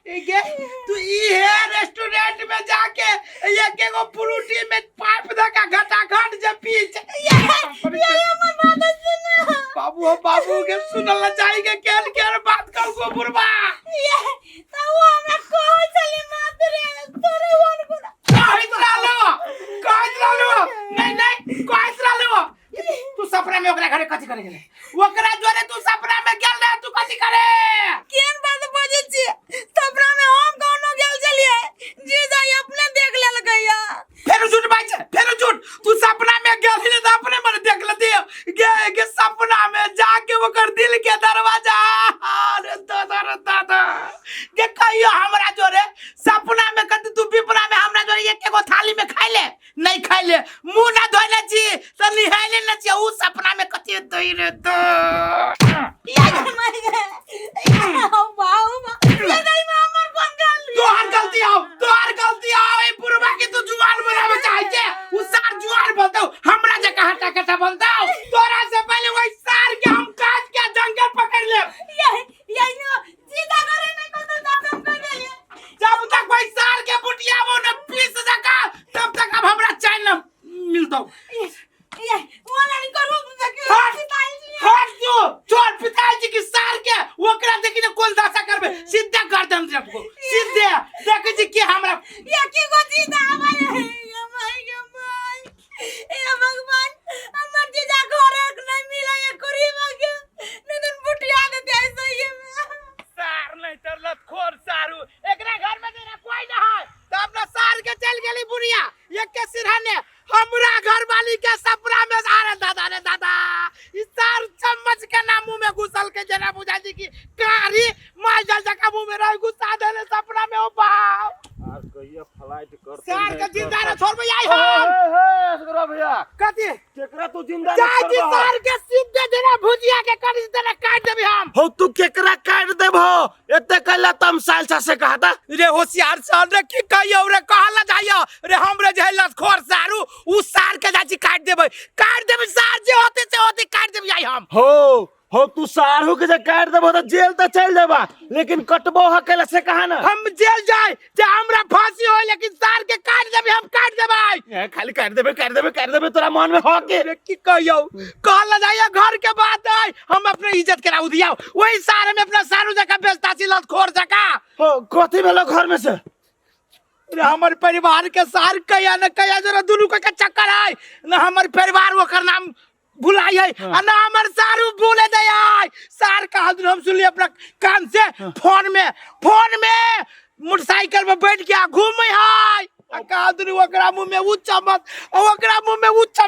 गे तू ये रेस्टोरेंट में जाके एक एगो फ्रूटी में पाइप धका घटाघट जे पी ये हमर बात सुन बाबू बाबू के सुनल जाएगा केन केन बात कर गो बुरबा ये त वो हमरा कह चली मात रे तोरे वन गुना कह लो नहीं कह लो तू सपना में ओकरा घरे कथि करे गेले ओकरा जोरे तू सपना में गेल रे तू कथि करे केन बात बजे छी सपना में हम कोनो गेल चलिए जी जाई अपने देख लेल गया फेर झूठ बाज फेर झूठ तू सपना में गेल ही त अपने मन देख लेती गे सपना में जाके ओकर दिल के दरवाजा अरे दादा के कहियो हमरा जोरे सपना में कत तू पिपरा में हमरा जोरे एक एगो थाली में खाइ ले नहीं खाइ ले मुंह ना धोइले छी त निहाइले न छी उ सपना में कथि दई रे तो या मर गए वाओ ये नहीं में हमर कोन गलती तोहर गलती आओ ए पुरबा के तू जुआन बनावे चाहे छे उ सार जुआन बोलतो हमरा जे कहटा कटा बोलतो तोरा से पहले वही सार के हम काट के जंगल पकड़ ले ये नो सीधा करे नहीं को तो दाम कर दे जब तक वही सार के बुटिया वो न पीस सका तब तक अब हमरा चैन न मिलतो ये वाला नहीं करू हट तू छोड़ पिताजी की सार के ओकरा देखि न कोल दासा करबे सीधा गर्दन रखबो सीधे देख जी के हमरा या की गो सीधा हमारे ए भगवान हमर जीजा घर एक नहीं मिला ये करी मगे निदन बुटिया दे ऐसे ये सार नहीं तरलत खोर सारू एकरा घर में तेरा कोई ना है त अपना सार के चल गेली बुढ़िया एक के सिरहाने हमरा घर वाली के सपना में सारे दादा रे दादा इस सार चम्मच के ना मुंह में घुसल के जना बुझा जी की कारी मार जल जका मुंह में रह घुसा देले सपना में ओ बाप यार कहिया फ्लाइट करते सार के जिंदा न छोड़ बे आई हम असगरा भैया कथि केकरा तू जिंदा जा जी सार के सीधे जना भुजिया के कर देना काट देबे हम हो तू केकरा काट देबो एते कहला तम साल से कहता रे होशियार साल रे की कहियो रे कहला जाइयो रे हमरे झेलस खोर सारू उ सार के जाची काट देबे सार जे होते से होते काट देबे आई हम हो तू सारू के जे काट देबो त जेल त चल देबा लेकिन कटबो हकेला से कहा ना हम जेल जाए जे हमरा फांसी होय लेकिन सार के काट देबे हम काट देबे खाली काट देबे तोरा मन में हो के रे की कहियो कहला जाइयो घर के बात है हम अपने इज्जत के राउ दिया वही सार में अपना सारू जका बेचता छी लत खोर जका हो कथि भेलो घर में से रे हमर परिवार के सार कया न कया जरा दुनु के चक्कर है न हमर परिवार ओकर नाम भुलाई है न हमर सारू भूले दे आय सार का हाल हम सुन लिए अपना कान से फोन में मोटरसाइकिल में बैठ के घूमे है का दुनु ओकरा मुंह में उच्चा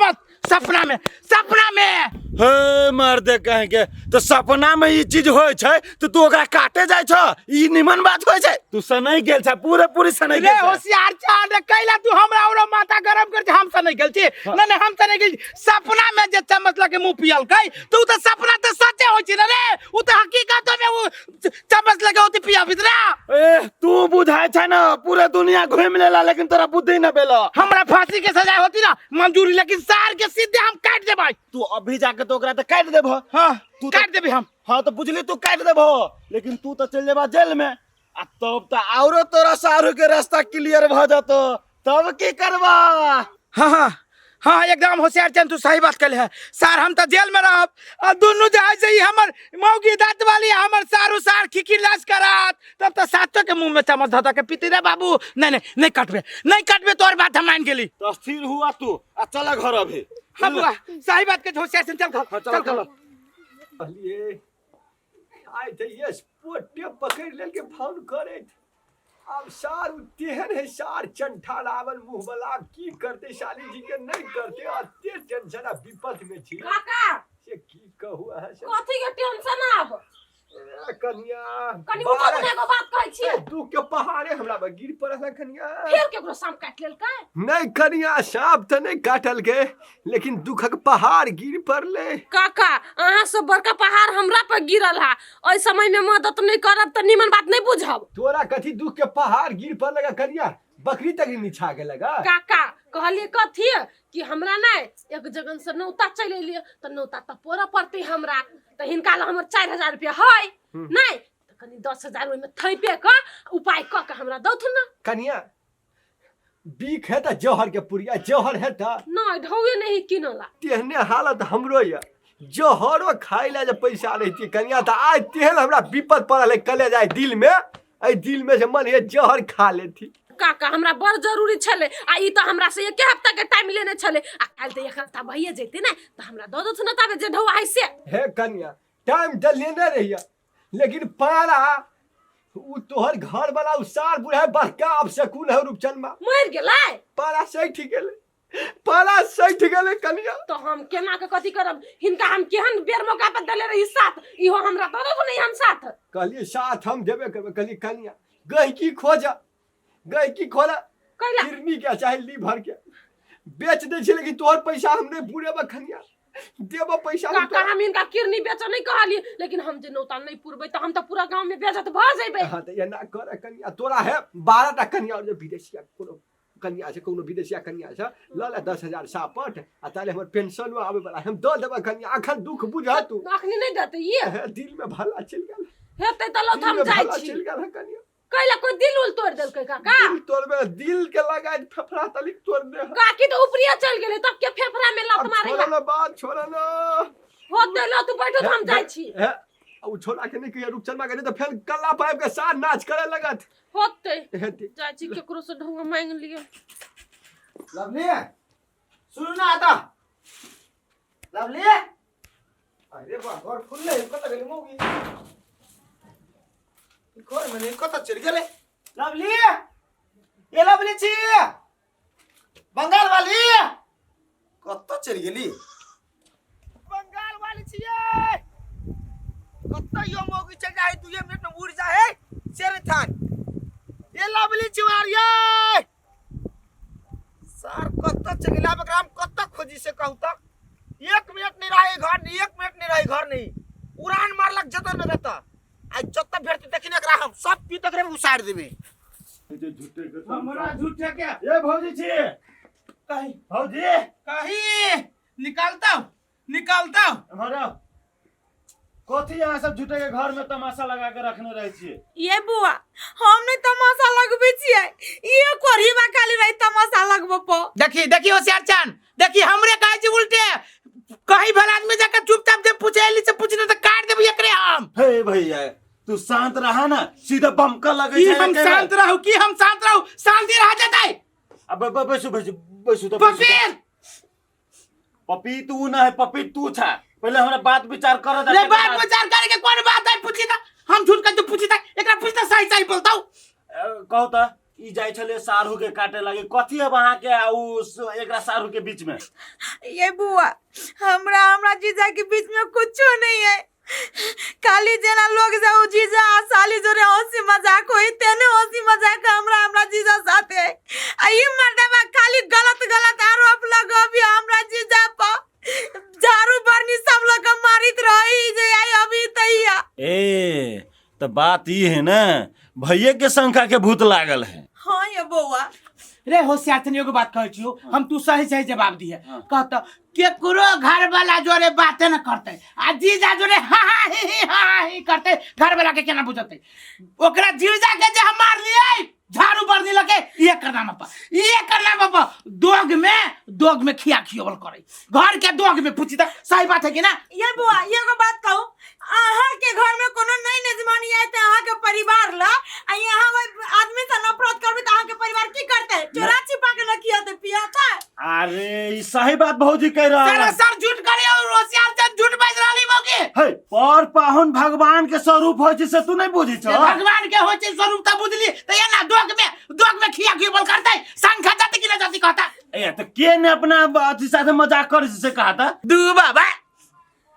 मत सपना में हे मर्दे कहे के तो सपना में ई चीज होय छै तो तू ओकरा काटे जाय छ ई निमन बात होय छै तू सनई गेल छ पूरी सनई गेल रे होशियार चाल रे कैला तू हमरा औरो माथा गरम कर हम सनई गेल छी नहीं हम सनई गेल सपना में जे चम्मच लगे मुंह पियल कै तू तो सपना तो सच्चे होय छी रे उ तो हकीकत में वो चम्मच लगे होती पिया बितरा ए तू बुझाय छ ना पूरे दुनिया घूम लेला लेकिन तोरा बुद्धि न बेलो हमरा फांसी के सजा होती ना मंजूरी लेकिन सार के सीधे हम काट देबै तू अभी जाके तो ओकरा त काट देबो हां तू काट देबे हम हां तो बुझली तू काट देबो लेकिन तू तो चल जेबा जेल में आ तब त औरो तोरा सारू के रास्ता क्लियर भ जातो तब की करबा हां एकदम होशियार चंद तू सही बात कहले है सर हम तो जेल में रहब दोनों जाय से हमर मौगी दांत वाली हमर सारू सार खिखी लाश करात तब तो सातो के मुंह में चम्मच धता के पीती रे बाबू नहीं काटबे तोर बात हम मान गेली तो स्थिर हुआ तू आ चला घर अभी हम सही बात के होशियार चल घर अलिए आइ थे ये पोटे पकड़ लेल के फोन करे अब सार तेहन है सार चंठा लावल मुंह वाला की करते शाली जी के नहीं करते अते टेंशन विपत में छी काका से की कहू है से कथि के टेंशन आब कन्या कनी उठने को बात कहै छी दुख के पहाड़े हमरा पर गिर पड़ल कन्या फिर केकरो सांप काट लेल का नहीं कन्या सांप त नहीं काटल के लेकिन दुखक पहाड़ गिर पड़ले काका अहाँ सब बड़का पहाड़ हमरा पर गिरल है ओइ समय में मदद नहीं करब त निमन बात नहीं बुझब तोरा कथि दुख के पहाड़ गिर पड़ल कन्या बकरी तक निछा गेलगा काका कहलिए कथि कि हमरा नहीं एक जगह से नौता चल एलिए त नौता त पोरा पड़ते हमरा त हिनका ला हमर 4000 रुपया है नहीं कनी 10,000 ओइमे थैपे क उपाय क के हमरा दौथ न। कनिया बीख है त जहर के पुरिया जहर है त नहीं ढौए नहीं किनला। तेहने हालत हमरो या जहरो खाइ ले जे पैसा रहती कनिया त आज तेहन हमरा विपद पड़ल है कले जाए दिल में ए दिल में से मन है जहर खा लेती। काका हमरा बड़ जरूरी छले आ ई त हमरा से 1 हफ्ता के टाइम लेने छले आ काल त 1 हफ्ता भइए जैते न त हमरा द दौथ न तबे जे ढौआ है से। हे कन्या टाइम त लेने रहिया लेकिन पारा उ तोहर घर वाला उ सार बुढ़ा बड़का अब सकून है रूपचंद मर गेलै पारा सैठ गेले पारा सैठ गेले कन्या। तो हम केना के कथी करब हिनका हम केहन बेर मौका पर दले रही साथ इहो हमरा द दौथ नहीं हम साथ। कहलिए साथ हम देबे करबे कहलिए कन्या गहकी खोजा गहकी खोला कैला किडनी के चाहे लीवर के बेच दे छे लेकिन तोहर पैसा हम नहीं पूरे बखनिया देबो पैसा काका हम इनका किडनी बेचो नहीं कहलिए लेकिन हम जे नौता नहीं पुरबै त हम त पूरा गांव में बेचत भ जइबै। हां त ये ना करे कन्या तोरा है 12 टा कन्या और जो विदेशिया कोनो कन्या से कोनो विदेशिया कन्या से ल ले 10,000 सापट आ ताले हमर पेंशन आवे वाला हम द देबा कन्या अखन दुख बुझा तू अखनी नहीं देते ये दिल में भला चल गेल हेतै त लो हम जाई छी चल गेल कन्या कैला कोई दिल उल तोड़ देलकै काका दिल तोड़ में दिल के लगा फेफड़ा तली तोड़ दे काकी तो ऊपरिया चल गेलै तब के फेफड़ा में लत मारेला छोड़ा ना बात छोड़ा ना होते लो तू बैठो हम जाई छी उ छोड़ा के नहीं कहिया रूपचंद के नहीं तो फिर कल्ला पाइप के साथ नाच करे लगत होते हेती जाई छी केकरो से ढंग मांग लियो। लवली सुन ना आता लवली अरे बा घर खुलले कत गेली मौगी घर में कत चल गेले लवली ए लवली छी बंगाल वाली कत चल गेली बंगाल वाली छी कत यो मौगी चल जाए 2 मिनट में उड़ जाए शेर थान ए लवली चिवार ये सर कत चल गेला बकराम कत खोजी से कहू त 1 मिनट नहीं रहे घर नहीं 1 मिनट नहीं रहे घर नहीं उड़ान मारलक जत न रहता आज जत भेट देखिन एकरा हम सब पी तकरे में उसाड़ देबे जे झूठे के हमरा झूठे के ए भौजी छी कहीं भौजी कहीं निकालता हमारा कथी यहाँ सब झूठे के घर में तमाशा लगा के रखने रहे छिए। ये बुआ हम नहीं तमाशा लगबे छिए ये कोरीबा खाली रही तमाशा लगबो प देखी होशियार चान देखी हमरे काहे जे उल्टे कहीं भला आदमी जाकर चुपचाप जे पूछेली से पूछने तो काट देबे एकरे हम। हे भैया तू शांत रहा ना सीधा बमका लगे की हम शांत रहू शांति रह जाता है। अब बैसु तो पपीर पपी तू ना है पपी तू छा पहले हमरा बात विचार कर दे ले बात विचार करे के कौन बात है पूछी था हम झूठ कर तो पूछी था एकरा पूछता सही बोलता हूं कहू त ई जाय छले सारू के काटे लगे कथी है वहां के उ एकरा सारू के बीच में। ये बुआ हमरा जीजा के बीच में कुछ नहीं है खाली जना लोग जाओ जीजा साली जोरे हंसी मजाक होई तेने हंसी मजाक हमरा जीजा साथे है आई मर्दबा खाली गलत आरोप लगाबी हमरा जीजा पर झाड़ू बरनी सब लोग मारित रही जे आई अभी तैया ए तो बात ई है ना भैये के संख्या के भूत लागल है। हां ये बुआ रे होशियार तनी एगो बात कहै छियो हम तू सही जवाब दिए कहत केकरो घर वाला जोरे बातें न करते आ जीजा जोरे हा ही करते घर वाला के केना बुझते ओकरा जीजा के जे हम मार लिए झाड़ू बरनी लगे ये करना पापा दोग में खियावल करे घर के दोग में पूछी त सही बात है कि ना। ये बुआ एगो बात कहू अहाँ के घर में कोनो नई मेजबानी आए त अहाँ के परिवार ला आ यहाँ आदमी से नफरत करबे त अहाँ के परिवार की करते चोरा छिपा के न खियाते पियाता। अरे ई सही बात भौजी कह रहा है सर झूठ करे और होशियार से झूठ बज रहली मौके हे पर पाहुन भगवान के स्वरूप होय छै से तू नहीं बुझी छ भगवान के होय छै स्वरूप त बुझली त ये ना दोग में खियावल करते संख्या जाति कि ना जाति कहता ए त के ने अपना अथी साथे मजाक करे से कहता दू बाबा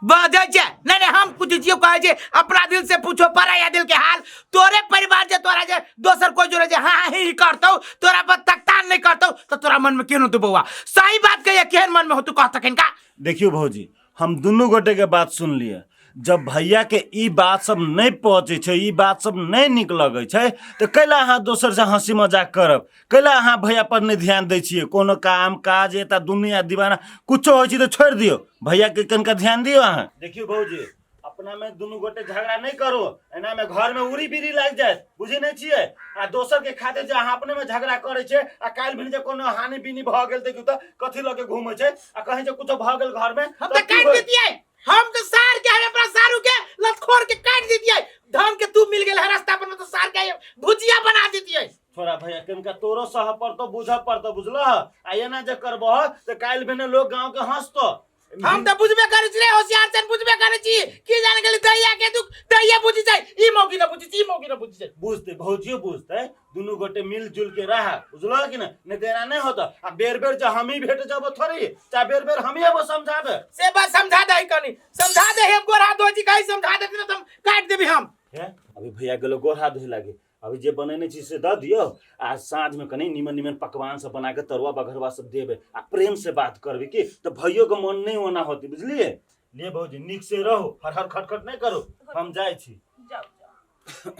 बाधे छे नहीं हम कुछ जियो कहे छे अपना दिल से पूछो पराया दिल के हाल तोरे परिवार जे तोरा जे दोसर कोई जोरे जे हां ही करतो तोरा पर तकतान नहीं करतो तो तोरा मन में केनो तो बउआ सही बात कहिए केहन मन में हो तू कहत किनका। देखियो भौजी हम दुनू गोटे के बात सुन लिए जब भैया के ई बात सब नहीं पहुँचे छै ई बात सब नहीं निक लगे छै तो कैला अहाँ दोसर से हंसी मजाक करब कैला अहाँ भैया पर नहीं ध्यान दै छियै कोनो काम काज एता दुनिया दीवाना कुछो होइ छै तो छोड़ दियो भैया के कनका ध्यान दियो अहाँ। देखियो भौजी अपना में दुनू गोटे झगड़ा नहीं करो, एना में घर में उड़ी बीड़ी लग जाए, बुझी नहीं छिए। आ दोसर के खातिर जे अहाँ अपने में झगड़ा करे छे आ काल भिन जे कोनो हानि बीनी भ गेल देखियो त कथि लगे घूमे छे आ कहीं जे कुछ भ गेल घर में हम तो काट देतिए, हम तो सार के हमें अपना सारू के लतखोर के काट देतिए। धन के तू मिल गेल है रास्ता पर तो सार के भुजिया बना देतिए। छोरा भैया किनका तोरो सह पर तो बुझ पर तो बुझलह आ एना जे करबह त काल भिन लोग गांव के हंसतो। हम तो बुझबे करे छी रे, होशियार सन बुझबे करे छी की जाने गेली दैया के दुख दैया बुझी जाय, ई मौकी न बुझी, ई मौकी न बुझी जाय। बुझते भौजियो बुझते दुनू गोटे मिलजुल के रहा, बुझलो कि नहीं देना नहीं होता। आ बेर बेर जो हम ही भेट जाबो थोड़ी, चाहे बेर बेर हम ही वो समझाबे। से बात समझा दे कनी, समझा दे हम गोरा दोजी कहीं समझा देती ना तुम काट देबी हम। है अभी भैया गेलो गोरा धोए लागे, अभी जे बनेने चीज से द दियो। आज साँझ में कनी निमन निमन पकवान सब बना के तरुआ बघरवा सब देबे आ प्रेम से बात करबे की तो भैयो के मन नहीं होना होती, बुझलिए। ले भौजी निक से रहो, हर हर खटखट नहीं करो, हम जाए छी। जाओ जाओ।